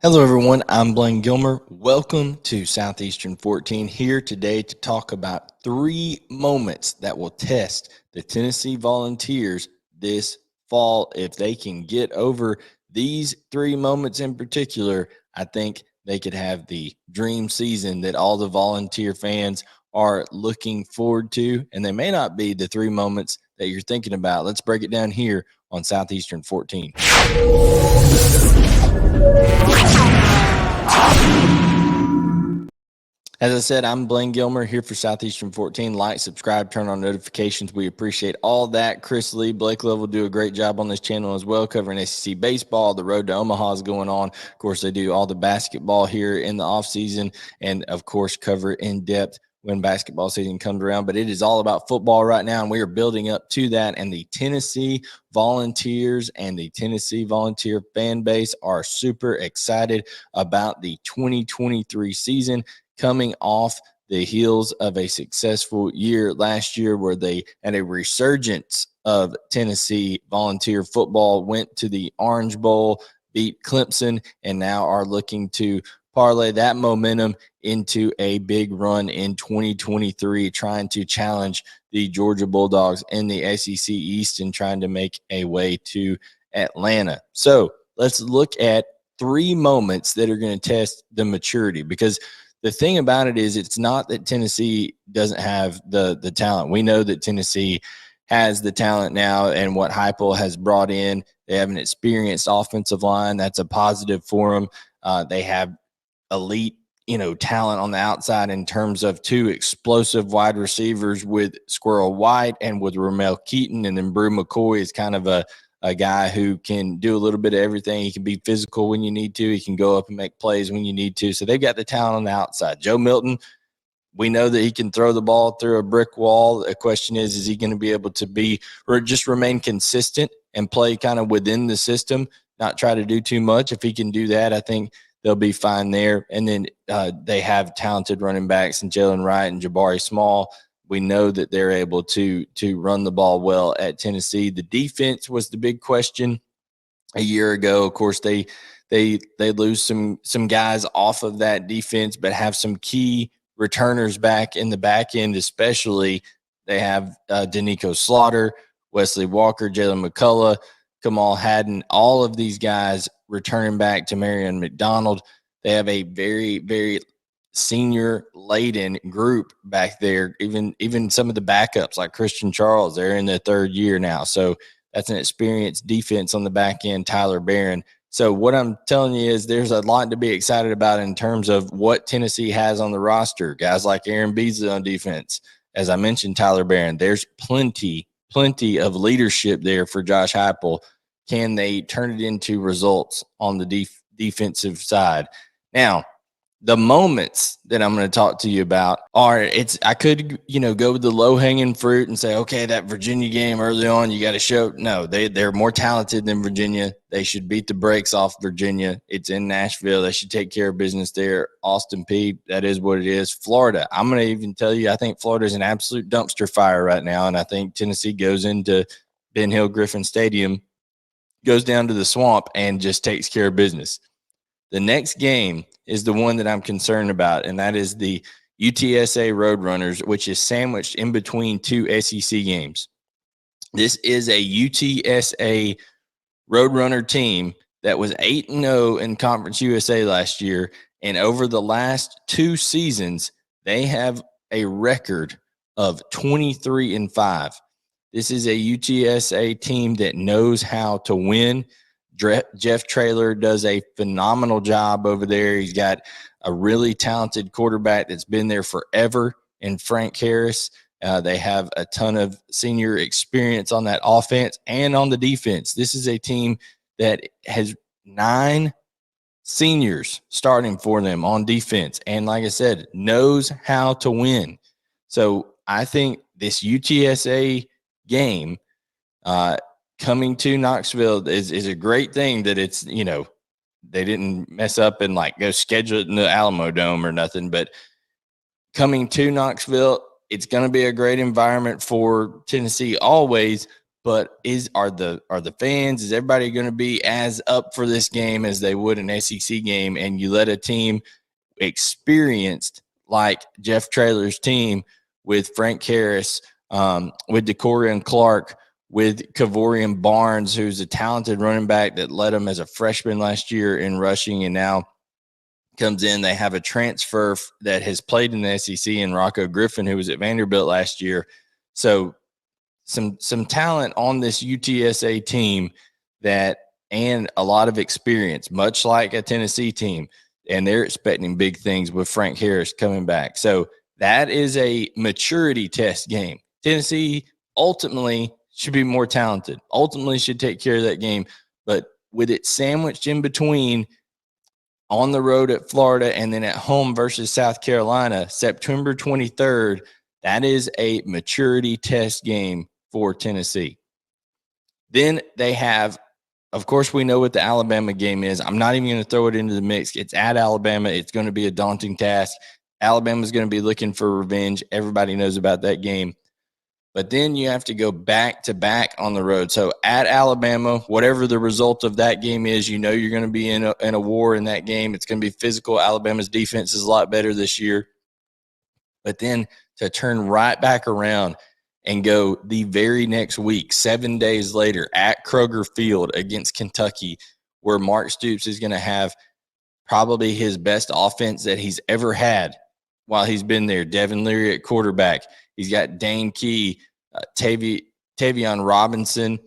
Hello, everyone. I'm Blaine Gilmer. Welcome to Southeastern 14 here today to talk about 3 moments that will test the Tennessee Volunteers this fall. If they can get over these 3 moments in particular, I think they could have the dream season that all the Volunteer fans are looking forward to. And they may not be the 3 moments that you're thinking about. Let's break it down here on Southeastern 14. As I said, I'm Blaine Gilmer here for Southeastern 14. Like, subscribe, turn on notifications. We appreciate all that. Chris Lee, Blake Level do a great job on this channel as well, covering SEC baseball. The road to Omaha is going on. Of course, they do all the basketball here in the offseason and, of course, cover in depth when basketball season comes around. But it is all about football right now, and we are building up to that. And the Tennessee Volunteers and the Tennessee Volunteer fan base are super excited about the 2023 season, coming off the heels of a successful year last year where they had a resurgence of Tennessee Volunteer football, went to the Orange Bowl, beat Clemson, and now are looking to parlay that momentum into a big run in 2023, trying to challenge the Georgia Bulldogs in the SEC East and trying to make a way to Atlanta. So let's look at 3 moments that are going to test the maturity, because the thing about it is it's not that Tennessee doesn't have the talent. We know that Tennessee has the talent now, and what Heupel has brought in, they have an experienced offensive line. That's a positive for them. They have elite, talent on the outside in terms of 2 explosive wide receivers with Squirrel White and with Ramel Keaton, and then Brew McCoy is kind of a guy who can do a little bit of everything. He can be physical when you need to. He can go up and make plays when you need to. So they've got the talent on the outside. Joe Milton, we know that he can throw the ball through a brick wall. The question is he going to be able to be or just remain consistent and play kind of within the system, not try to do too much? If he can do that, I think they'll be fine there. And then they have talented running backs in Jalen Wright and Jabari Small. We know that they're able to run the ball well at Tennessee. The defense was the big question a year ago. Of course, they lose some guys off of that defense, but have some key returners back in the back end, especially. They have Danico Slaughter, Wesley Walker, Jalen McCullough, Kamal Haddon, all of these guys returning back to Marion McDonald. They have a very, very senior laden group back there. Even some of the backups like Christian Charles, they're in their 3rd year now. So that's an experienced defense on the back end, Tyler Barron. So what I'm telling you is there's a lot to be excited about in terms of what Tennessee has on the roster. Guys like Aaron Beasley on defense. As I mentioned, Tyler Barron. There's plenty of leadership there for Josh Heupel. Can they turn it into results on the defensive side? Now, the moments that I'm going to talk to you about are, I could, go with the low hanging fruit and say, okay, that Virginia game early on, you got to show. No, they're more talented than Virginia. They should beat the brakes off Virginia. It's in Nashville. They should take care of business there. Austin Peay, that is what it is. Florida, I'm going to even tell you, I think Florida is an absolute dumpster fire right now. And I think Tennessee goes into Ben Hill Griffin Stadium, goes down to the swamp, and just takes care of business. The next game is the one that I'm concerned about, and that is the UTSA Roadrunners, which is sandwiched in between 2 SEC games. This is a UTSA Roadrunner team that was 8-0 in Conference USA last year, and over the last 2 seasons, they have a record of 23-5. This is a UTSA team that knows how to win. Jeff Traylor does a phenomenal job over there. He's got a really talented quarterback that's been there forever in Frank Harris. They have a ton of senior experience on that offense and on the defense. This is a team that has 9 seniors starting for them on defense. And like I said, knows how to win. So I think this UTSA game, coming to Knoxville is a great thing. That it's, they didn't mess up and go schedule it in the Alamo Dome or nothing, but coming to Knoxville, it's going to be a great environment for Tennessee always, but are the fans, is everybody going to be as up for this game as they would an SEC game? And you let a team experienced like Jeff Traylor's team with Frank Harris, with DeCorian Clark, with Kavorian Barnes, who's a talented running back that led them as a freshman last year in rushing and now comes in. They have a transfer that has played in the SEC in Rocco Griffin, who was at Vanderbilt last year. So some talent on this UTSA team and a lot of experience, much like a Tennessee team. And they're expecting big things with Frank Harris coming back. So that is a maturity test game. Tennessee ultimately should be more talented, ultimately should take care of that game. But with it sandwiched in between on the road at Florida and then at home versus South Carolina, September 23rd, that is a maturity test game for Tennessee. Then they have, of course, we know what the Alabama game is. I'm not even going to throw it into the mix. It's at Alabama. It's going to be a daunting task. Alabama's going to be looking for revenge. Everybody knows about that game. But then you have to go back to back on the road. So at Alabama, whatever the result of that game is, you know you're going to be in a war in that game. It's going to be physical. Alabama's defense is a lot better this year. But then to turn right back around and go the very next week, 7 days later, at Kroger Field against Kentucky, where Mark Stoops is going to have probably his best offense that he's ever had while he's been there. Devin Leary at quarterback. He's got Dane Key, Tavion Robinson,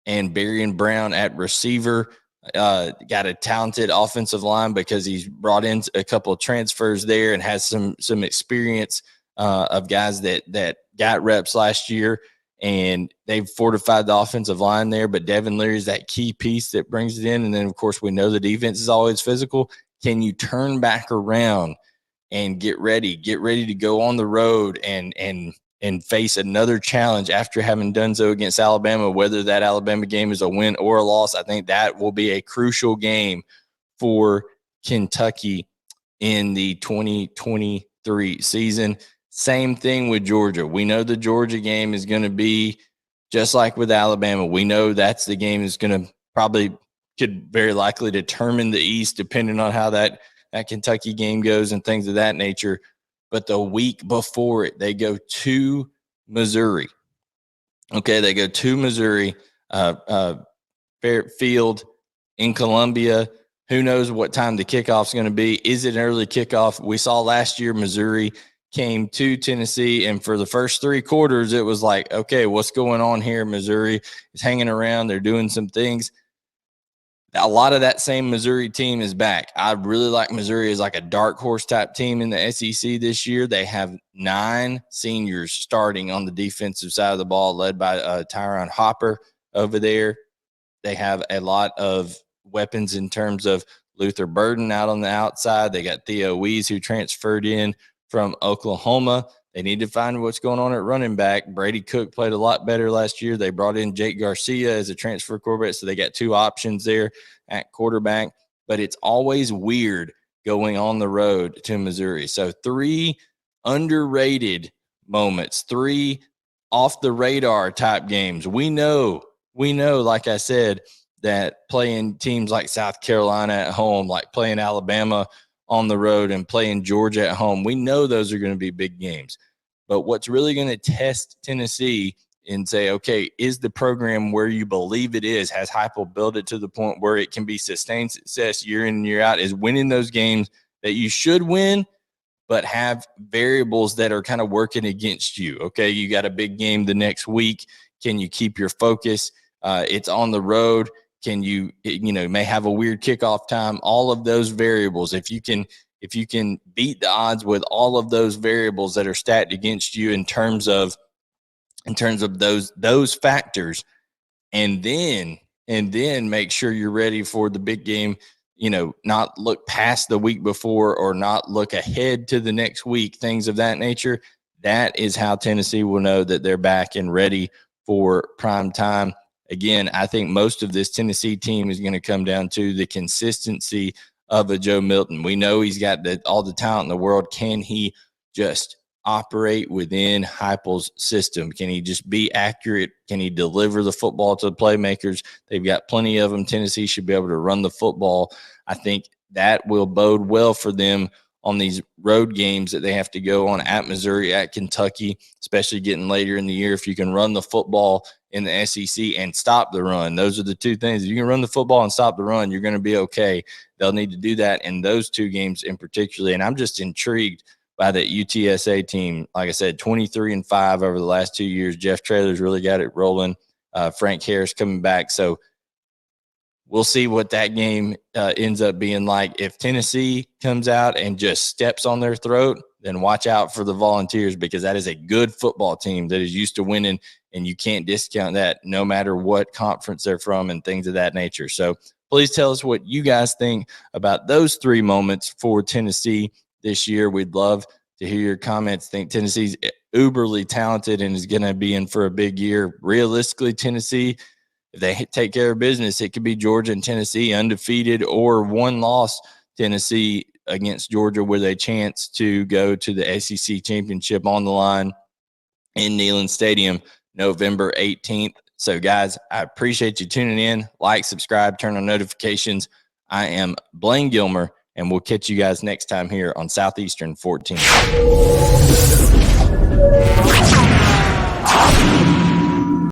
and Barian Brown at receiver. Got a talented offensive line because he's brought in a couple of transfers there and has some experience of guys that got reps last year, and they've fortified the offensive line there. But Devin Leary is that key piece that brings it in. And then, of course, we know the defense is always physical. Can you turn back around and get ready to go on the road and face another challenge after having done so against Alabama, whether that Alabama game is a win or a loss? I think that will be a crucial game for Kentucky in the 2023 season. Same thing with Georgia. We know the Georgia game is going to be just like with Alabama. We know that's the game is going to could very likely determine the East, depending on how that Kentucky game goes and things of that nature. But the week before it, they go to Missouri. Okay, they go to Missouri, Field in Columbia. Who knows what time the kickoff is going to be? Is it an early kickoff? We saw last year Missouri came to Tennessee, and for the first three quarters, it was like, okay, what's going on here? Missouri is hanging around. They're doing some things. A lot of that same Missouri team is back. I really like Missouri as like a dark horse type team in the SEC this year. They have 9 seniors starting on the defensive side of the ball, led by Tyron Hopper over there. They have a lot of weapons in terms of Luther Burden out on the outside. They got Theo Wees, who transferred in from Oklahoma. They need to find what's going on at running back. Brady Cook played a lot better last year. They brought in Jake Garcia as a transfer quarterback, so they got 2 options there at quarterback. But it's always weird going on the road to Missouri. So 3 underrated moments, 3 off-the-radar type games. We know, like I said, that playing teams like South Carolina at home, like playing Alabama on the road and playing Georgia at home, we know those are going to be big games. But what's really going to test Tennessee and say, okay, is the program where you believe it is? Has Heupel built it to the point where it can be sustained success year in and year out? Is winning those games that you should win, but have variables that are kind of working against you. Okay, you got a big game the next week. Can you keep your focus? It's on the road. Can you may have a weird kickoff time? All of those variables, if you can beat the odds with all of those variables that are stacked against you in terms of those factors, and then make sure you're ready for the big game, not look past the week before or not look ahead to the next week, things of that nature. That is how Tennessee will know that they're back and ready for prime time. Again, I think most of this Tennessee team is going to come down to the consistency of a Joe Milton. We know he's got all the talent in the world. Can he just operate within Heupel's system? Can he just be accurate? Can he deliver the football to the playmakers? They've got plenty of them. Tennessee should be able to run the football. I think that will bode well for them on these road games that they have to go on at Missouri, at Kentucky, especially getting later in the year. If you can run the football in the SEC and stop the run, those are the two things. If you can run the football and stop the run, you're going to be okay. They'll need to do that in those two games in particular. And I'm just intrigued by the UTSA team. Like I said, 23-5 over the last 2 years. Jeff Traylor's really got it rolling. Frank Harris coming back. So we'll see what that game ends up being like. If Tennessee comes out and just steps on their throat, then watch out for the Volunteers, because that is a good football team that is used to winning, and you can't discount that no matter what conference they're from and things of that nature. So please tell us what you guys think about those three moments for Tennessee this year. We'd love to hear your comments. Think Tennessee's uberly talented and is going to be in for a big year. Realistically, Tennessee, if they take care of business, it could be Georgia and Tennessee undefeated, or one loss Tennessee against Georgia with a chance to go to the SEC championship on the line in Neyland Stadium November 18th. So, guys, I appreciate you tuning in. Like, subscribe, turn on notifications. I am Blaine Gilmer, and we'll catch you guys next time here on Southeastern 14.